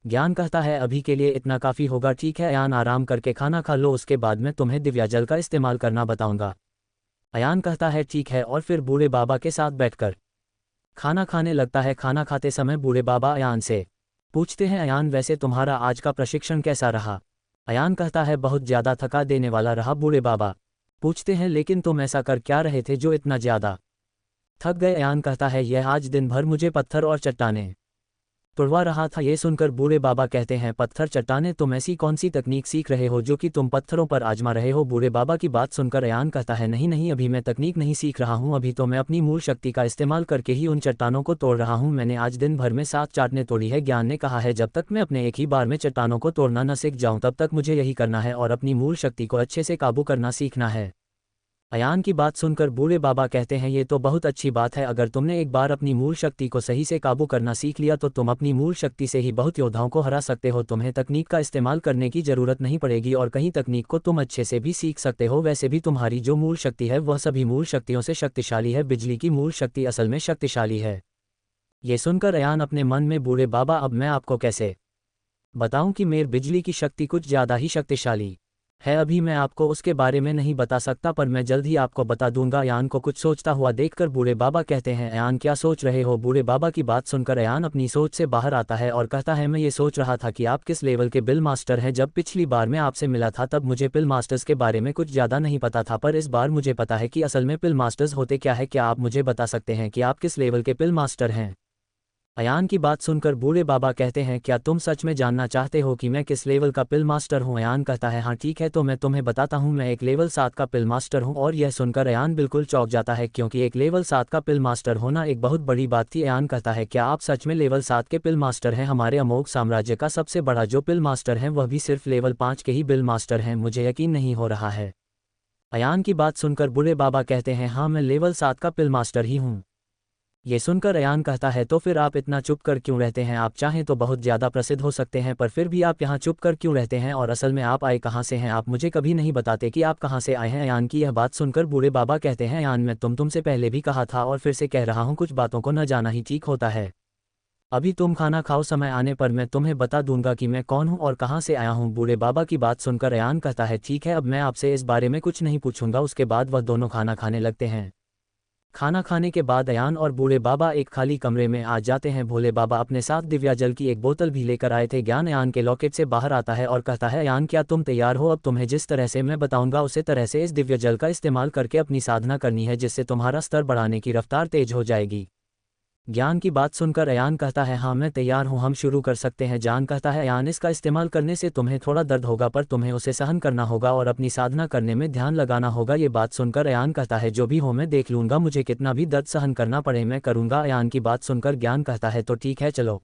ज्ञान कहता है अभी के लिए इतना काफ़ी होगा, ठीक है अयान आराम करके खाना खा लो, उसके बाद मैं तुम्हें दिव्या जल का इस्तेमाल करना बताऊंगा। अयान कहता है ठीक है और फिर बूढ़े बाबा के साथ बैठकर खाना खाने लगता है। खाना खाते समय बूढ़े बाबा अयान से पूछते हैं अयान वैसे तुम्हारा आज का प्रशिक्षण कैसा रहा। अयान कहता है बहुत ज़्यादा थका देने वाला रहा। बूढ़े बाबा पूछते हैं लेकिन तुम ऐसा कर क्या रहे थे जो इतना ज़्यादा थक गए। अयान कहता है यह आज दिन भर मुझे पत्थर और चट्टानें तुड़वा रहा था। ये सुनकर बूढ़े बाबा कहते हैं पत्थर चट्टानें, तुम ऐसी कौन सी तकनीक सीख रहे हो जो कि तुम पत्थरों पर आजमा रहे हो। बूढ़े बाबा की बात सुनकर अयान कहता है नहीं नहीं, अभी मैं तकनीक नहीं सीख रहा हूँ, अभी तो मैं अपनी मूल शक्ति का इस्तेमाल करके ही उन चट्टानों को तोड़ रहा हूँ। मैंने आज दिन भर में 7 चाटने तोड़ी है। ज्ञान ने कहा है जब तक मैं अपने एक ही बार में चट्टानों को तोड़ना न सीख जाऊँ तब तक मुझे यही करना है और अपनी मूल शक्ति को अच्छे से काबू करना सीखना है। अयान की बात सुनकर बूढ़े बाबा कहते हैं ये तो बहुत अच्छी बात है, अगर तुमने एक बार अपनी मूल शक्ति को सही से काबू करना सीख लिया तो तुम अपनी मूल शक्ति से ही बहुत योद्धाओं को हरा सकते हो। तुम्हें तकनीक का इस्तेमाल करने की ज़रूरत नहीं पड़ेगी और कहीं तकनीक को तुम अच्छे से भी सीख सकते हो। वैसे भी तुम्हारी जो मूल शक्ति है वह सभी मूल शक्तियों से शक्तिशाली है। बिजली की मूल शक्ति असल में शक्तिशाली है। ये सुनकर अयान अपने मन में बूढ़े बाबा अब मैं आपको कैसे बताऊं कि मेरी बिजली की शक्ति कुछ ज़्यादा ही शक्तिशाली है, अभी मैं आपको उसके बारे में नहीं बता सकता पर मैं जल्द ही आपको बता दूंगा। अयान को कुछ सोचता हुआ देखकर बूढ़े बाबा कहते हैं अयान क्या सोच रहे हो। बूढ़े बाबा की बात सुनकर अयान अपनी सोच से बाहर आता है और कहता है मैं ये सोच रहा था कि आप किस लेवल के बिल मास्टर हैं। जब पिछली बार मैं आपसे मिला था तब मुझे पिल मास्टर्स के बारे में कुछ ज़्यादा नहीं पता था, पर इस बार मुझे पता है कि असल में पिल मास्टर्स होते क्या है। क्या आप मुझे बता सकते हैं कि आप किस लेवल के पिल मास्टर हैं। अयान की बात सुनकर बूढ़े बाबा कहते हैं क्या तुम सच में जानना चाहते हो कि मैं किस लेवल का पिल मास्टर हूँ। अयान कहता है हाँ ठीक है तो मैं तुम्हें बताता हूँ, मैं एक लेवल 7 का पिल मास्टर हूँ। और यह सुनकर अयान बिल्कुल चौंक जाता है क्योंकि एक लेवल 7 का पिल मास्टर होना एक बहुत बड़ी बात थी। अयान कहता है क्या आप सच में लेवल 7 के पिल मास्टर हैं। हमारे अमोघ साम्राज्य का सबसे बड़ा जो पिल मास्टर हैं वह भी सिर्फ लेवल 5 के ही बिल मास्टर हैं, मुझे यकीन नहीं हो रहा है। अयान की बात सुनकर बूढ़े बाबा कहते हैं हाँ मैं लेवल 7 का पिल मास्टर ही हूँ। ये सुनकर अयान कहता है तो फिर आप इतना चुप कर क्यों रहते हैं, आप चाहें तो बहुत ज़्यादा प्रसिद्ध हो सकते हैं पर फिर भी आप यहाँ चुप कर क्यों रहते हैं और असल में आप आए कहाँ से हैं, आप मुझे कभी नहीं बताते कि आप कहाँ से आए हैं। अयान की यह बात सुनकर बूढ़े बाबा कहते हैं अयान मैं तुमसे पहले भी कहा था और फिर से कह रहा हूँ, कुछ बातों को न जाना ही ठीक होता है। अभी तुम खाना खाओ, समय आने पर मैं तुम्हें बता दूंगा कि मैं कौन हूँ और कहाँ से आया हूँ। बूढ़े बाबा की बात सुनकर अयान कहता है ठीक है अब मैं आपसे इस बारे में कुछ नहीं पूछूंगा। उसके बाद वह दोनों खाना खाने लगते हैं। खाना खाने के बाद अयान और बूढ़े बाबा एक खाली कमरे में आ जाते हैं। भोले बाबा अपने साथ दिव्या जल की एक बोतल भी लेकर आए थे। ज्ञान अयान के लॉकेट से बाहर आता है और कहता है अयान क्या तुम तैयार हो, अब तुम्हें जिस तरह से मैं बताऊंगा उसी तरह से इस दिव्य जल का इस्तेमाल करके अपनी साधना करनी है जिससे तुम्हारा स्तर बढ़ाने की रफ्तार तेज हो जाएगी। ज्ञान की बात सुनकर अयान कहता है हाँ मैं तैयार हूँ, हम शुरू कर सकते हैं। जान कहता है अयान इसका इस्तेमाल करने से तुम्हें थोड़ा दर्द होगा पर तुम्हें उसे सहन करना होगा और अपनी साधना करने में ध्यान लगाना होगा। ये बात सुनकर अयान कहता है जो भी हो मैं देख लूँगा, मुझे कितना भी दर्द सहन करना पड़े मैं करूँगा। अयान की बात सुनकर ज्ञान कहता है तो ठीक है चलो।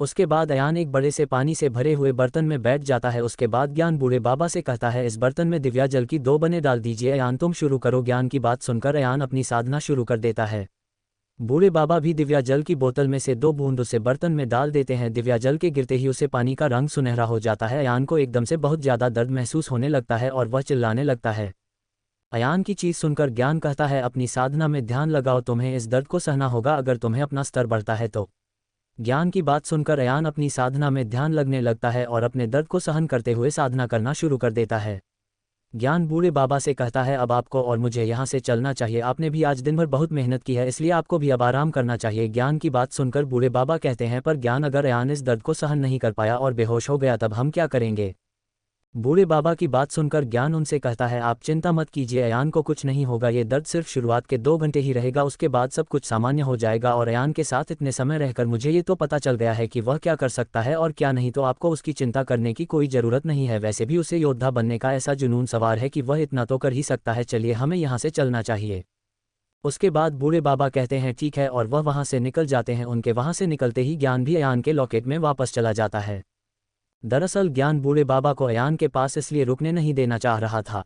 उसके बाद अयान एक बड़े से पानी से भरे हुए बर्तन में बैठ जाता है। उसके बाद ज्ञान बूढ़े बाबा से कहता है इस बर्तन में दिव्या जल की 2 बने डाल दीजिए। अयान तुम शुरू करो। ज्ञान की बात सुनकर अयान अपनी साधना शुरू कर देता है। बूढ़े बाबा भी दिव्या जल की बोतल में से 2 बूंद उसे बर्तन में डाल देते हैं। दिव्या जल के गिरते ही उसे पानी का रंग सुनहरा हो जाता है। अयान को एकदम से बहुत ज़्यादा दर्द महसूस होने लगता है और वह चिल्लाने लगता है। अयान की चीज़ सुनकर ज्ञान कहता है अपनी साधना में ध्यान लगाओ, तुम्हें इस दर्द को सहना होगा अगर तुम्हें अपना स्तर बढ़ता है तो। ज्ञान की बात सुनकर अयान अपनी साधना में ध्यान लगने लगता है और अपने दर्द को सहन करते हुए साधना करना शुरू कर देता है। ज्ञान बूढ़े बाबा से कहता है अब आपको और मुझे यहाँ से चलना चाहिए, आपने भी आज दिन भर बहुत मेहनत की है इसलिए आपको भी अब आराम करना चाहिए। ज्ञान की बात सुनकर बूढ़े बाबा कहते हैं पर ज्ञान अगर अयान इस दर्द को सहन नहीं कर पाया और बेहोश हो गया तब हम क्या करेंगे। बूढ़े बाबा की बात सुनकर ज्ञान उनसे कहता है, आप चिंता मत कीजिए, अयान को कुछ नहीं होगा, ये दर्द सिर्फ शुरुआत के 2 घंटे ही रहेगा, उसके बाद सब कुछ सामान्य हो जाएगा। और अयान के साथ इतने समय रहकर मुझे ये तो पता चल गया है कि वह क्या कर सकता है और क्या नहीं, तो आपको उसकी चिंता करने की कोई ज़रूरत नहीं है। वैसे भी उसे योद्धा बनने का ऐसा जुनून सवार है कि वह इतना तो कर ही सकता है। चलिए हमें यहाँ से चलना चाहिए। उसके बाद बूढ़े बाबा कहते हैं ठीक है, और वह वहाँ से निकल जाते हैं। उनके वहाँ से निकलते ही ज्ञान भी अयान के लॉकेट में वापस चला जाता है। दरअसल ज्ञान बूढ़े बाबा को अयान के पास इसलिए रुकने नहीं देना चाह रहा था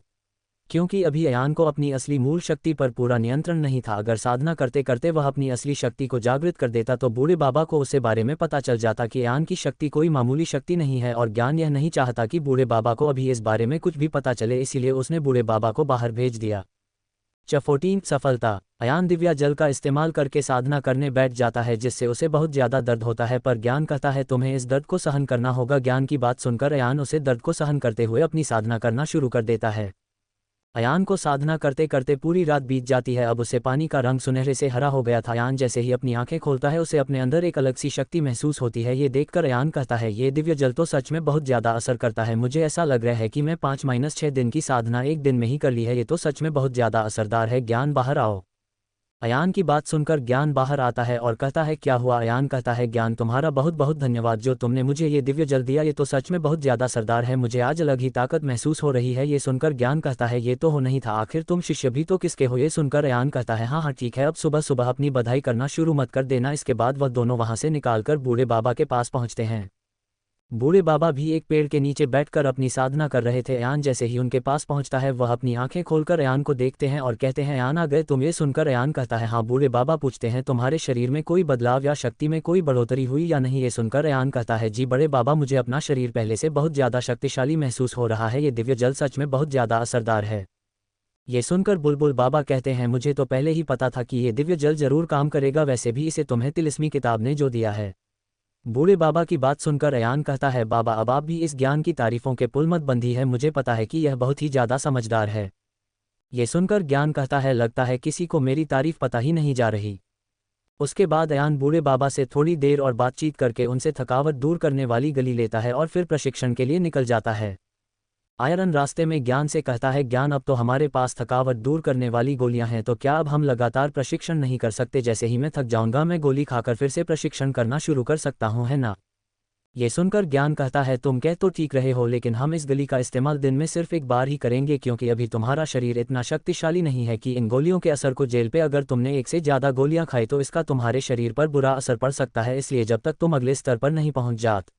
क्योंकि अभी अयान को अपनी असली मूल शक्ति पर पूरा नियंत्रण नहीं था। अगर साधना करते करते वह अपनी असली शक्ति को जागृत कर देता तो बूढ़े बाबा को उसके बारे में पता चल जाता कि अयान की शक्ति कोई मामूली शक्ति नहीं है। और ज्ञान यह नहीं चाहता कि बूढ़े बाबा को अभी इस बारे में कुछ भी पता चले, इसीलिए उसने बूढ़े बाबा को बाहर भेज दिया। 14 सफलता। अयान दिव्या जल का इस्तेमाल करके साधना करने बैठ जाता है, जिससे उसे बहुत ज़्यादा दर्द होता है, पर ज्ञान कहता है तुम्हें इस दर्द को सहन करना होगा। ज्ञान की बात सुनकर अयान उसे दर्द को सहन करते हुए अपनी साधना करना शुरू कर देता है। अयान को साधना करते करते पूरी रात बीत जाती है। अब उसे पानी का रंग सुनहरे से हरा हो गया था। अयान जैसे ही अपनी आंखें खोलता है उसे अपने अंदर एक अलग सी शक्ति महसूस होती है। ये देखकर अयान कहता है, ये दिव्य जल तो सच में बहुत ज़्यादा असर करता है। मुझे ऐसा लग रहा है कि मैं 5-6 दिन की साधना एक दिन में ही कर ली है। ये तो सच में बहुत ज़्यादा असरदार है। ज्ञान बाहर आओ। अयान की बात सुनकर ज्ञान बाहर आता है और कहता है क्या हुआ। अयान कहता है, ज्ञान तुम्हारा बहुत बहुत धन्यवाद जो तुमने मुझे ये दिव्य जल दिया, ये तो सच में बहुत ज़्यादा सरदार है। मुझे आज अलग ही ताकत महसूस हो रही है। ये सुनकर ज्ञान कहता है, ये तो हो नहीं था, आखिर तुम शिष्य भी तो किसके हो। ये सुनकर अयान कहता है, हाँ हाँ ठीक है, अब सुबह सुबह अपनी बधाई करना शुरू मत कर देना। इसके बाद वह दोनों वहाँ से निकालकर बूढ़े बाबा के पास पहुँचते हैं। बूढ़े बाबा भी एक पेड़ के नीचे बैठकर अपनी साधना कर रहे थे। अयान जैसे ही उनके पास पहुंचता है वह अपनी आंखें खोलकर अयान को देखते हैं और कहते हैं, अयान आ गए तुम। ये सुनकर अयान कहता है, हाँ। बूढ़े बाबा पूछते हैं, तुम्हारे शरीर में कोई बदलाव या शक्ति में कोई बढ़ोतरी हुई या नहीं। ये सुनकर अयान कहता है, जी बड़े बाबा, मुझे अपना शरीर पहले से बहुत ज़्यादा शक्तिशाली महसूस हो रहा है। ये दिव्य जल सच में बहुत ज़्यादा असरदार है। ये सुनकर बुलबुल बाबा कहते हैं, मुझे तो पहले ही पता था कि ये दिव्य जल जरूर काम करेगा, वैसे भी इसे तुम्हें तिलिस्मी किताब ने जो दिया है। बूढ़े बाबा की बात सुनकर अयान कहता है, बाबा अब आप भी इस ज्ञान की तारीफों के पुल मत बंधी है, मुझे पता है कि यह बहुत ही ज़्यादा समझदार है। ये सुनकर ज्ञान कहता है, लगता है किसी को मेरी तारीफ पता ही नहीं जा रही। उसके बाद अयान बूढ़े बाबा से थोड़ी देर और बातचीत करके उनसे थकावट दूर करने वाली गली लेता है और फिर प्रशिक्षण के लिए निकल जाता है। आयरन रास्ते में ज्ञान से कहता है, ज्ञान अब तो हमारे पास थकावट दूर करने वाली गोलियां हैं, तो क्या अब हम लगातार प्रशिक्षण नहीं कर सकते। जैसे ही मैं थक जाऊंगा मैं गोली खाकर फिर से प्रशिक्षण करना शुरू कर सकता हूं, है ना। ये सुनकर ज्ञान कहता है, तुम कह तो ठीक रहे हो, लेकिन हम इस गली का इस्तेमाल दिन में सिर्फ एक बार ही करेंगे, क्योंकि अभी तुम्हारा शरीर इतना शक्तिशाली नहीं है कि इन गोलियों के असर को झेल पे। अगर तुमने एक से ज़्यादा गोलियां खाई तो इसका तुम्हारे शरीर पर बुरा असर पड़ सकता है, इसलिए जब तक तुम अगले स्तर पर नहीं पहुंच जात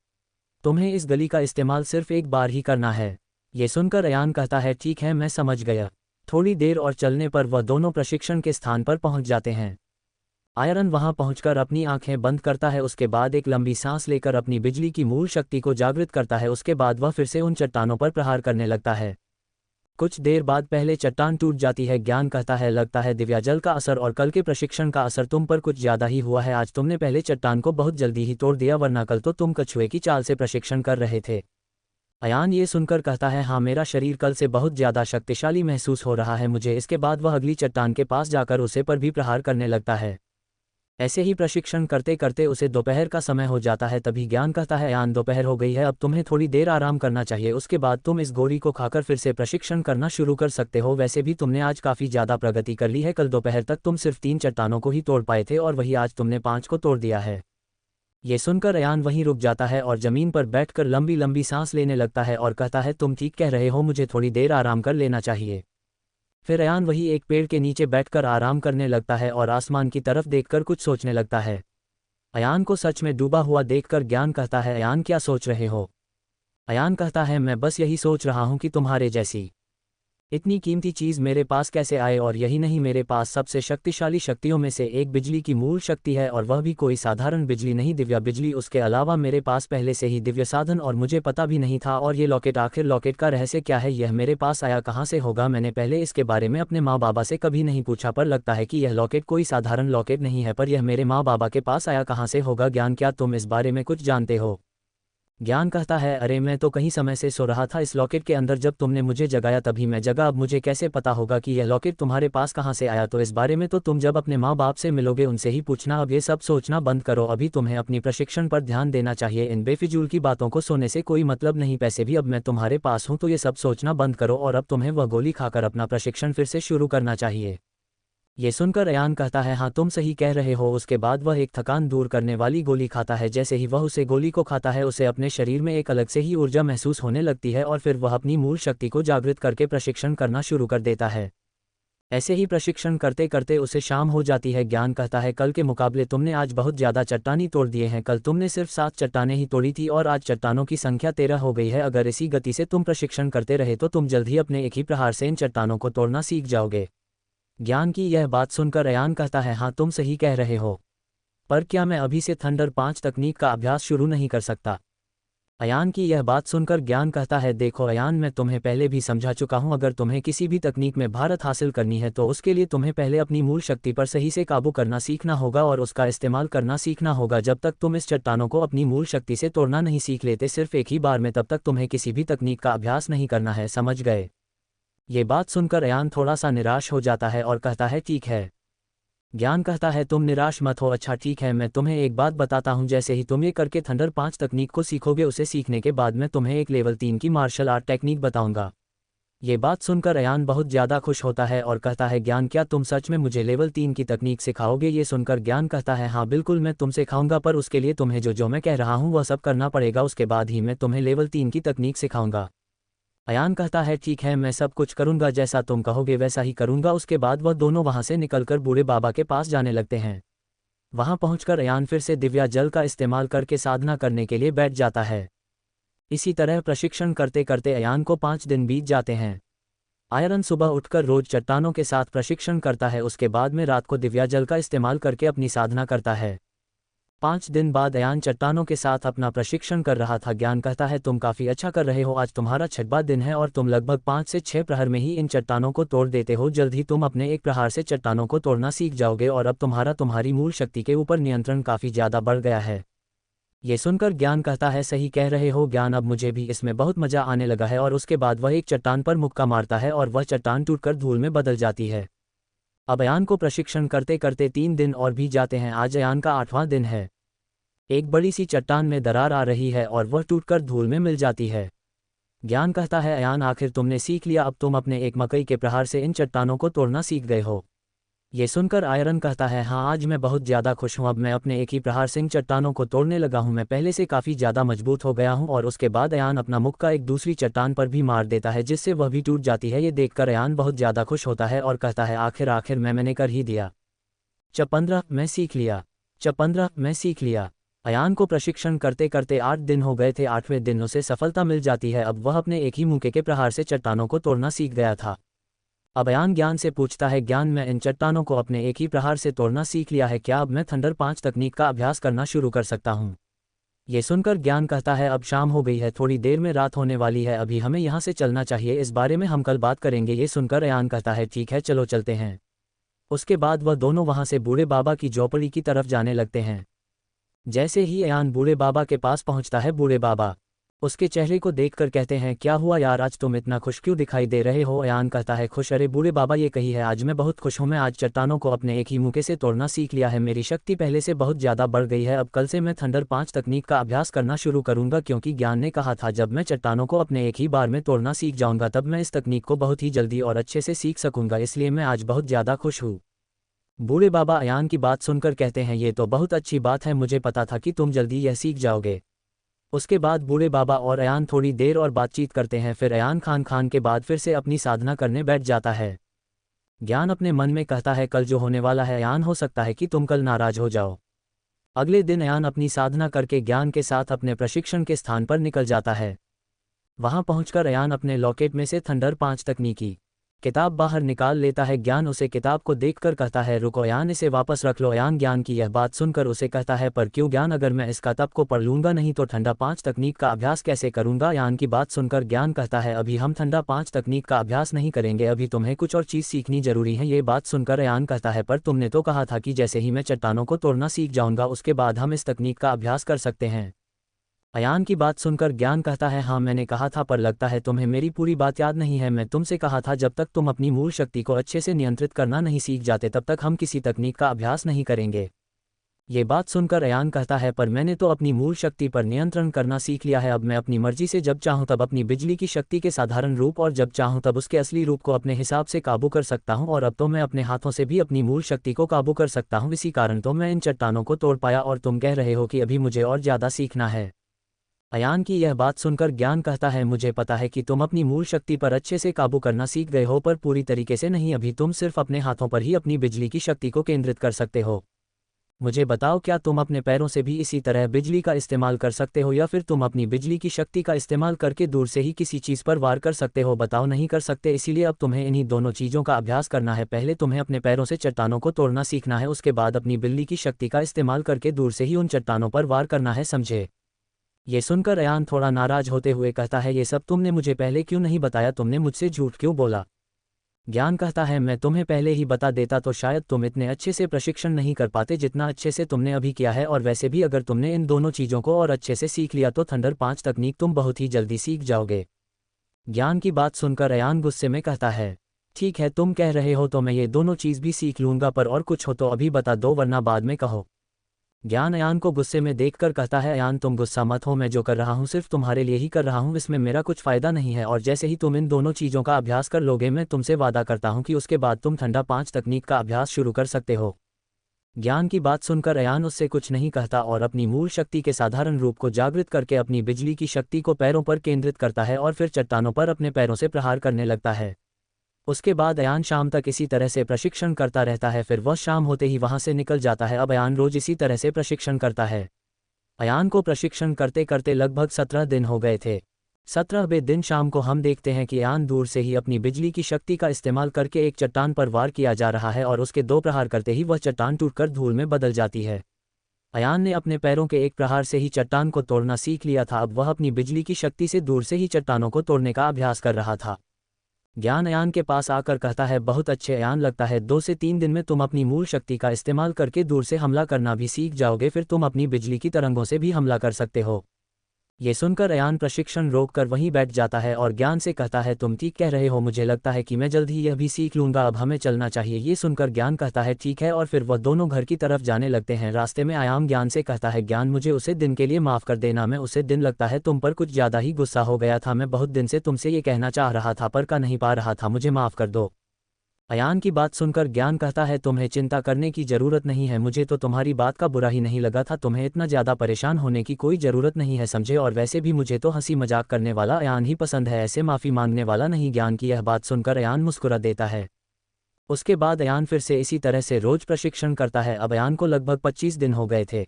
तुम्हें इस गली का इस्तेमाल सिर्फ एक बार ही करना है। ये सुनकर अयान कहता है, ठीक है मैं समझ गया। थोड़ी देर और चलने पर वह दोनों प्रशिक्षण के स्थान पर पहुंच जाते हैं। आयरन वहां पहुंचकर अपनी आंखें बंद करता है, उसके बाद एक लंबी सांस लेकर अपनी बिजली की मूल शक्ति को जागृत करता है। उसके बाद वह फिर से उन चट्टानों पर प्रहार करने लगता है। कुछ देर बाद पहले चट्टान टूट जाती है। ज्ञान कहता है, लगता है दिव्याजल का असर और कल के प्रशिक्षण का असर तुम पर कुछ ज़्यादा ही हुआ है। आज तुमने पहले चट्टान को बहुत जल्दी ही तोड़ दिया, वरना कल तो तुम कछुए की चाल से प्रशिक्षण कर रहे थे। अयान ये सुनकर कहता है, हाँ मेरा शरीर कल से बहुत ज़्यादा शक्तिशाली महसूस हो रहा है मुझे। इसके बाद वह अगली चट्टान के पास जाकर उसे पर भी प्रहार करने लगता है। ऐसे ही प्रशिक्षण करते करते उसे दोपहर का समय हो जाता है। तभी ज्ञान कहता है, अयान दोपहर हो गई है, अब तुम्हें थोड़ी देर आराम करना चाहिए, उसके बाद तुम इस गोली को खाकर फिर से प्रशिक्षण करना शुरू कर सकते हो। वैसे भी तुमने आज काफ़ी ज़्यादा प्रगति कर ली है, कल दोपहर तक तुम सिर्फ 3 चट्टानों को ही तोड़ पाए थे और वही आज तुमने 5 को तोड़ दिया है। ये सुनकर अयान वहीं रुक जाता है और ज़मीन पर बैठकर लंबी लंबी सांस लेने लगता है और कहता है, तुम ठीक कह रहे हो, मुझे थोड़ी देर आराम कर लेना चाहिए। फिर अयान वही एक पेड़ के नीचे बैठकर आराम करने लगता है और आसमान की तरफ देखकर कुछ सोचने लगता है। अयान को सच में डूबा हुआ देखकर ज्ञान कहता है, अयान क्या सोच रहे हो। अयान कहता है, मैं बस यही सोच रहा हूँ कि तुम्हारे जैसी इतनी कीमती चीज़ मेरे पास कैसे आए, और यही नहीं, मेरे पास सबसे शक्तिशाली शक्तियों में से एक बिजली की मूल शक्ति है, और वह भी कोई साधारण बिजली नहीं, दिव्या बिजली। उसके अलावा मेरे पास पहले से ही दिव्य साधन और मुझे पता भी नहीं था। और ये लॉकेट, आखिर लॉकेट का रहस्य क्या है, यह मेरे पास आया कहाँ से होगा। मैंने पहले इसके बारे में अपने माँ बाबा से कभी नहीं पूछा, पर लगता है कि यह लॉकेट कोई साधारण लॉकेट नहीं है, पर यह मेरे माँ बाबा के पास आया कहाँ से होगा। ज्ञान, क्या तुम इस बारे में कुछ जानते हो। ज्ञान कहता है, अरे मैं तो कहीं समय से सो रहा था इस लॉकेट के अंदर, जब तुमने मुझे जगाया तभी मैं जगा, अब मुझे कैसे पता होगा कि यह लॉकेट तुम्हारे पास कहाँ से आया, तो इस बारे में तो तुम जब अपने माँ बाप से मिलोगे उनसे ही पूछना, अब ये सब सोचना बंद करो, अभी तुम्हें अपनी प्रशिक्षण पर ध्यान देना चाहिए, इन बेफिजूल की बातों को सोने से कोई मतलब नहीं, पैसे भी अब मैं तुम्हारे पास हूँ तो ये सब सोचना बंद करो और अब तुम्हें वह गोली खाकर अपना प्रशिक्षण फिर से शुरू करना चाहिए। ये सुनकर अयान कहता है, हाँ तुम सही कह रहे हो। उसके बाद वह एक थकान दूर करने वाली गोली खाता है। जैसे ही वह उसे गोली को खाता है उसे अपने शरीर में एक अलग से ही ऊर्जा महसूस होने लगती है और फिर वह अपनी मूल शक्ति को जागृत करके प्रशिक्षण करना शुरू कर देता है। ऐसे ही प्रशिक्षण करते करते उसे शाम हो जाती है। ज्ञान कहता है, कल के मुकाबले तुमने आज बहुत ज़्यादा चट्टानी तोड़ दिए हैं, कल तुमने सिर्फ 7 चट्टानें ही तोड़ी थी और आज चट्टानों की संख्या 13 हो गई है, अगर इसी गति से तुम प्रशिक्षण करते रहे तो तुम जल्द ही अपने एक ही प्रहार से इन चट्टानों को तोड़ना सीख जाओगे। ज्ञान की यह बात सुनकर अयान कहता है, हाँ तुम सही कह रहे हो, पर क्या मैं अभी से थंडर 5 तकनीक का अभ्यास शुरू नहीं कर सकता? अयान की यह बात सुनकर ज्ञान कहता है, देखो अयान, मैं तुम्हें पहले भी समझा चुका हूं, अगर तुम्हें किसी भी तकनीक में महारत हासिल करनी है तो उसके लिए तुम्हें पहले अपनी मूल शक्ति पर सही से काबू करना सीखना होगा और उसका इस्तेमाल करना सीखना होगा। जब तक तुम इस चट्टानों को अपनी मूल शक्ति से तोड़ना नहीं सीख लेते सिर्फ एक ही बार में, तब तक तुम्हें किसी भी तकनीक का अभ्यास नहीं करना है, समझ गए? ये बात सुनकर अयान थोड़ा सा निराश हो जाता है और कहता है, ठीक है। ज्ञान कहता है, तुम निराश मत हो, अच्छा ठीक है, मैं तुम्हें एक बात बताता हूँ, जैसे ही तुम ये करके थंडर 5 तकनीक को सीखोगे उसे सीखने के बाद मैं तुम्हें एक लेवल 3 की मार्शल आर्ट टेक्निक बताऊंगा। ये बात सुनकर अयान बहुत ज़्यादा खुश होता है और कहता है, ज्ञान क्या तुम सच में मुझे लेवल 3 की तकनीक सिखाओगे? ये सुनकर ज्ञान कहता है, हाँ बिल्कुल मैं तुम सिखाऊंगा, पर उसके लिए तुम्हें जो जो मैं कह रहा हूँ वह सब करना पड़ेगा, उसके बाद ही मैं तुम्हें लेवल 3 की तकनीक सिखाऊंगा। अयान कहता है, ठीक है, मैं सब कुछ करूंगा, जैसा तुम कहोगे वैसा ही करूंगा। उसके बाद वह दोनों वहां से निकलकर बूढ़े बाबा के पास जाने लगते हैं। वहां पहुंचकर अयान फिर से दिव्या जल का इस्तेमाल करके साधना करने के लिए बैठ जाता है। इसी तरह प्रशिक्षण करते करते अयान को 5 दिन बीत जाते हैं। आयरन सुबह उठकर रोज चट्टानों के साथ प्रशिक्षण करता है, उसके बाद में रात को दिव्या जल का इस्तेमाल करके अपनी साधना करता है। 5 दिन बाद अयान चट्टानों के साथ अपना प्रशिक्षण कर रहा था। ज्ञान कहता है, तुम काफ़ी अच्छा कर रहे हो, आज तुम्हारा 6वां दिन है और तुम लगभग 5 से 6 प्रहर में ही इन चट्टानों को तोड़ देते हो, जल्द ही तुम अपने एक प्रहार से चट्टानों को तोड़ना सीख जाओगे और अब तुम्हारी मूल शक्ति के ऊपर नियंत्रण काफ़ी ज़्यादा बढ़ गया है। ये सुनकर ज्ञान कहता है, सही कह रहे हो ज्ञान, अब मुझे भी इसमें बहुत मज़ा आने लगा है। और उसके बाद वह एक चट्टान पर मुक्का मारता है और वह चट्टान टूटकर धूल में बदल जाती है। अब अयान को प्रशिक्षण करते करते 3 दिन और भी जाते हैं। आज अयान का 8वां दिन है। एक बड़ी सी चट्टान में दरार आ रही है और वह टूटकर धूल में मिल जाती है। ज्ञान कहता है, अयान आखिर तुमने सीख लिया, अब तुम अपने एक मकई के प्रहार से इन चट्टानों को तोड़ना सीख गए हो। ये सुनकर आयरन कहता है, हाँ आज मैं बहुत ज़्यादा खुश हूँ, अब मैं अपने एक ही प्रहार से इन चट्टानों को तोड़ने लगा हूँ, मैं पहले से काफ़ी ज़्यादा मजबूत हो गया हूँ। और उसके बाद अयान अपना मुक्का एक दूसरी चट्टान पर भी मार देता है जिससे वह भी टूट जाती है। ये देखकर अयान बहुत ज़्यादा खुश होता है और कहता है, आखिर मैंने कर ही दिया। च15 मैं सीख लिया। च15 मैं सीख लिया। अयान को प्रशिक्षण करते करते 8 दिन हो गए थे। 8वें दिन उसे सफलता मिल जाती है। अब वह अपने एक ही मुक्के के प्रहार से चट्टानों को तोड़ना सीख गया था। अब अयान ज्ञान से पूछता है, ज्ञान मैं इन चट्टानों को अपने एक ही प्रहार से तोड़ना सीख लिया है, क्या अब मैं थंडर 5 तकनीक का अभ्यास करना शुरू कर सकता हूँ? ये सुनकर ज्ञान कहता है, अब शाम हो गई है, थोड़ी देर में रात होने वाली है, अभी हमें यहाँ से चलना चाहिए, इस बारे में हम कल बात करेंगे। ये सुनकर अयान कहता है, ठीक है चलो चलते हैं। उसके बाद वह दोनों वहाँ से बूढ़े बाबा की झोपड़ी की तरफ जाने लगते हैं। जैसे ही अयान बूढ़े बाबा के पास पहुंचता है, बूढ़े बाबा उसके चेहरे को देखकर कहते हैं, क्या हुआ यार, आज तुम इतना खुश क्यों दिखाई दे रहे हो? अयान कहता है, खुश? अरे बूढ़े बाबा ये कही है, आज मैं बहुत खुश हूँ, मैं आज चट्टानों को अपने एक ही मुक्के से तोड़ना सीख लिया है, मेरी शक्ति पहले से बहुत ज़्यादा बढ़ गई है, अब कल से मैं थंडर 5 तकनीक का अभ्यास करना शुरू करूँगा, क्योंकि ज्ञान ने कहा था जब मैं चट्टानों को अपने एक ही बार में तोड़ना सीख जाऊँगा तब मैं इस तकनीक को बहुत ही जल्दी और अच्छे से सीख सकूँगा, इसलिए मैं आज बहुत ज़्यादा खुश हूँ। बूढ़े बाबा अयान की बात सुनकर कहते हैं, ये तो बहुत अच्छी बात है, मुझे पता था कि तुम जल्दी यह सीख जाओगे। उसके बाद बूढ़े बाबा और अयान थोड़ी देर और बातचीत करते हैं, फिर अयान खान के बाद फिर से अपनी साधना करने बैठ जाता है। ज्ञान अपने मन में कहता है, कल जो होने वाला है अयान, हो सकता है कि तुम कल नाराज हो जाओ। अगले दिन अयान अपनी साधना करके ज्ञान के साथ अपने प्रशिक्षण के स्थान पर निकल जाता है। वहां पहुंचकर अयान अपने लॉकेट में से थंडर 5 तकनीकी किताब बाहर निकाल लेता है। ज्ञान उसे किताब को देखकर कहता है, रुको अयान, इसे वापस रख लो। अयान ज्ञान की यह बात सुनकर उसे कहता है, पर क्यों ज्ञान, अगर मैं इस किताब को पढ़ लूंगा नहीं तो ठंडा 5 तकनीक का अभ्यास कैसे करूंगा? अयान की बात सुनकर ज्ञान कहता है, अभी हम ठंडा 5 तकनीक का अभ्यास नहीं करेंगे, अभी तुम्हें कुछ और चीज़ सीखनी जरूरी है। ये बात सुनकर अयान कहता है, पर तुमने तो कहा था कि जैसे ही मैं चट्टानों को तोड़ना सीख जाऊंगा उसके बाद हम इस तकनीक का अभ्यास कर सकते हैं। अयान की बात सुनकर ज्ञान कहता है हाँ मैंने कहा था, पर लगता है तुम्हें मेरी पूरी बात याद नहीं है। मैं तुमसे कहा था जब तक तुम अपनी मूल शक्ति को अच्छे से नियंत्रित करना नहीं सीख जाते तब तक हम किसी तकनीक का अभ्यास नहीं करेंगे। ये बात सुनकर अयान कहता है पर मैंने तो अपनी मूल शक्ति पर नियंत्रण करना सीख लिया है। अब मैं अपनी मर्जी से जब चाहूँ तब अपनी बिजली की शक्ति के साधारण रूप और जब चाहूँ तब उसके असली रूप को अपने हिसाब से काबू कर सकता हूँ, और अब तो मैं अपने हाथों से भी अपनी मूल शक्ति को काबू कर सकता हूँ। इसी कारण तो मैं इन चट्टानों को तोड़ पाया और तुम कह रहे हो कि अभी मुझे और ज़्यादा सीखना है। अयान की यह बात सुनकर ज्ञान कहता है मुझे पता है कि तुम अपनी मूल शक्ति पर अच्छे से काबू करना सीख गए हो, पर पूरी तरीके से नहीं। अभी तुम सिर्फ अपने हाथों पर ही अपनी बिजली की शक्ति को केंद्रित कर सकते हो। मुझे बताओ, क्या तुम अपने पैरों से भी इसी तरह बिजली का इस्तेमाल कर सकते हो, या फिर तुम अपनी बिजली की शक्ति का इस्तेमाल करके दूर से ही किसी चीज़ पर वार कर सकते हो? बताओ नहीं कर सकते। इसीलिए अब तुम्हें इन्हीं दोनों चीज़ों का अभ्यास करना है। पहले तुम्हें अपने पैरों से चट्टानों को तोड़ना सीखना है, उसके बाद अपनी बिजली की शक्ति का इस्तेमाल करके दूर से ही उन चट्टानों पर वार करना है, समझे? ये सुनकर अयान थोड़ा नाराज होते हुए कहता है ये सब तुमने मुझे पहले क्यों नहीं बताया? तुमने मुझसे झूठ क्यों बोला? ज्ञान कहता है मैं तुम्हें पहले ही बता देता तो शायद तुम इतने अच्छे से प्रशिक्षण नहीं कर पाते जितना अच्छे से तुमने अभी किया है, और वैसे भी अगर तुमने इन दोनों चीज़ों को और अच्छे से सीख लिया तो थंडर 5 तकनीक तुम बहुत ही जल्दी सीख जाओगे। ज्ञान की बात सुनकर अयान गुस्से में कहता है ठीक है, तुम कह रहे हो तो मैं ये दोनों चीज़ भी सीख लूँगा, पर और कुछ हो तो अभी बता दो वरना बाद में कहो। ज्ञान अयान को गुस्से में देखकर कहता है अयान तुम गुस्सा मत हो, मैं जो कर रहा हूँ सिर्फ तुम्हारे लिए ही कर रहा हूँ, इसमें मेरा कुछ फ़ायदा नहीं है, और जैसे ही तुम इन दोनों चीज़ों का अभ्यास कर लोगे मैं तुमसे वादा करता हूँ कि उसके बाद तुम ठंडा 5 तकनीक का अभ्यास शुरू कर सकते हो। ज्ञान की बात सुनकर अयान उससे कुछ नहीं कहता और अपनी मूल शक्ति के साधारण रूप को जागृत करके अपनी बिजली की शक्ति को पैरों पर केंद्रित करता है और फिर चट्टानों पर अपने पैरों से प्रहार करने लगता है। उसके बाद अयान शाम तक इसी तरह से प्रशिक्षण करता रहता है, फिर वह शाम होते ही वहां से निकल जाता है। अब अयान रोज इसी तरह से प्रशिक्षण करता है। अयान को प्रशिक्षण करते करते लगभग 17 दिन हो गए थे। 17वें दिन शाम को हम देखते हैं कि अयान दूर से ही अपनी बिजली की शक्ति का इस्तेमाल करके एक चट्टान पर वार किया जा रहा है, और उसके 2 प्रहार करते ही वह चट्टान टूटकर धूल में बदल जाती है। अयान ने अपने पैरों के एक प्रहार से ही चट्टान को तोड़ना सीख लिया था, अब वह अपनी बिजली की शक्ति से दूर से ही चट्टानों को तोड़ने का अभ्यास कर रहा था। ज्ञान अयान के पास आकर कहता है बहुत अच्छे अयान, लगता है 2 से 3 दिन में तुम अपनी मूल शक्ति का इस्तेमाल करके दूर से हमला करना भी सीख जाओगे, फिर तुम अपनी बिजली की तरंगों से भी हमला कर सकते हो। ये सुनकर अयान प्रशिक्षण रोककर वहीं बैठ जाता है और ज्ञान से कहता है तुम ठीक कह रहे हो, मुझे लगता है कि मैं जल्द ही यह भी सीख लूँगा, अब हमें चलना चाहिए। ये सुनकर ज्ञान कहता है ठीक है, और फिर वह दोनों घर की तरफ जाने लगते हैं। रास्ते में अयान ज्ञान से कहता है ज्ञान मुझे उसे दिन के लिए माफ़ कर देना, मैं उसे दिन लगता है तुम पर कुछ ज़्यादा ही गुस्सा हो गया था, मैं बहुत दिन से तुमसे ये कहना चाह रहा था पर कह नहीं पा रहा था, मुझे माफ़ कर दो। अयान की बात सुनकर ज्ञान कहता है तुम्हें चिंता करने की ज़रूरत नहीं है, मुझे तो तुम्हारी बात का बुरा ही नहीं लगा था, तुम्हें इतना ज़्यादा परेशान होने की कोई ज़रूरत नहीं है, समझे? और वैसे भी मुझे तो हंसी मजाक करने वाला अयान ही पसंद है, ऐसे माफ़ी मांगने वाला नहीं। ज्ञान की यह बात सुनकर अयान मुस्कुरा देता है। उसके बाद अयान फिर से इसी तरह से रोज प्रशिक्षण करता है। अब अयान को लगभग 25 दिन हो गए थे।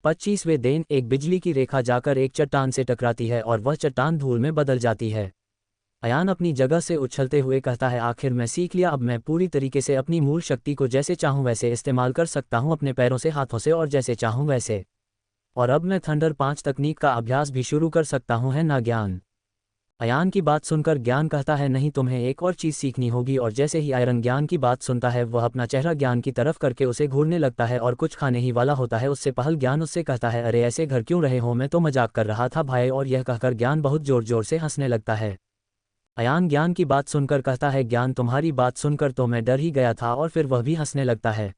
25वें दिन एक बिजली की रेखा जाकर एक चट्टान से टकराती है और वह चट्टान धूल में बदल जाती है। अयान अपनी जगह से उछलते हुए कहता है आखिर मैं सीख लिया, अब मैं पूरी तरीके से अपनी मूल शक्ति को जैसे चाहूँ वैसे इस्तेमाल कर सकता हूँ, अपने पैरों से, हाथों से, और जैसे चाहूँ वैसे। और अब मैं थंडर 5 तकनीक का अभ्यास भी शुरू कर सकता हूँ, है ना ज्ञान? अयान की बात सुनकर ज्ञान कहता है नहीं, तुम्हें एक और चीज़ सीखनी होगी। और जैसे ही आयरन ज्ञान की बात सुनता है वह अपना चेहरा ज्ञान की तरफ करके उसे घूरने लगता है और कुछ खाने ही वाला होता है। उससे पहल ज्ञान उससे कहता है अरे ऐसे घर क्यों रहे हो, मैं तो मजाक कर रहा था भाई। और यह कहकर ज्ञान बहुत जोर जोर से हंसने लगता है। अयान ज्ञान की बात सुनकर कहता है ज्ञान तुम्हारी बात सुनकर तो मैं डर ही गया था, और फिर वह भी हंसने लगता है।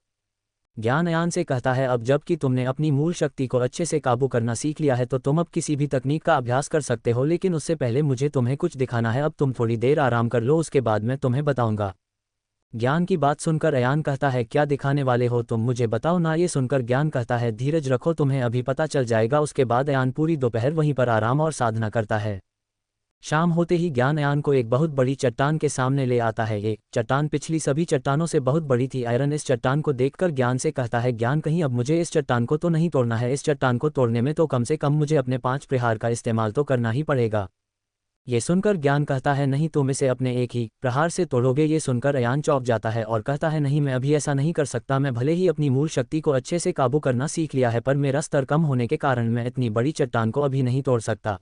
ज्ञान अयान से कहता है अब जबकि तुमने अपनी मूल शक्ति को अच्छे से काबू करना सीख लिया है तो तुम अब किसी भी तकनीक का अभ्यास कर सकते हो, लेकिन उससे पहले मुझे तुम्हें कुछ दिखाना है। अब तुम थोड़ी देर आराम कर लो, उसके बाद मैं तुम्हें बताऊंगा। ज्ञान की बात सुनकर अयान कहता है क्या दिखाने वाले हो तुम, मुझे बताओ ना। ये सुनकर ज्ञान कहता है धीरज रखो, तुम्हें अभी पता चल जाएगा। उसके बाद अयान पूरी दोपहर वहीं पर आराम और साधना करता है। शाम होते ही ज्ञान अयान को एक बहुत बड़ी चट्टान के सामने ले आता है। ये चट्टान पिछली सभी चट्टानों से बहुत बड़ी थी। आयरन इस चट्टान को देखकर ज्ञान से कहता है ज्ञान कहीं अब मुझे इस चट्टान को तो नहीं तोड़ना है, इस चट्टान को तोड़ने में तो कम से कम मुझे अपने 5 प्रहार का इस्तेमाल तो करना ही पड़ेगा। ये सुनकर ज्ञान कहता है नहीं, तुम इसे अपने एक ही प्रहार से तोड़ोगे। ये सुनकर अयान चौंक जाता है और कहता है नहीं, मैं अभी ऐसा नहीं कर सकता। मैं भले ही अपनी मूल शक्ति को अच्छे से काबू करना सीख लिया है, पर मेरा स्तर कम होने के कारण मैं इतनी बड़ी चट्टान को अभी नहीं तोड़ सकता।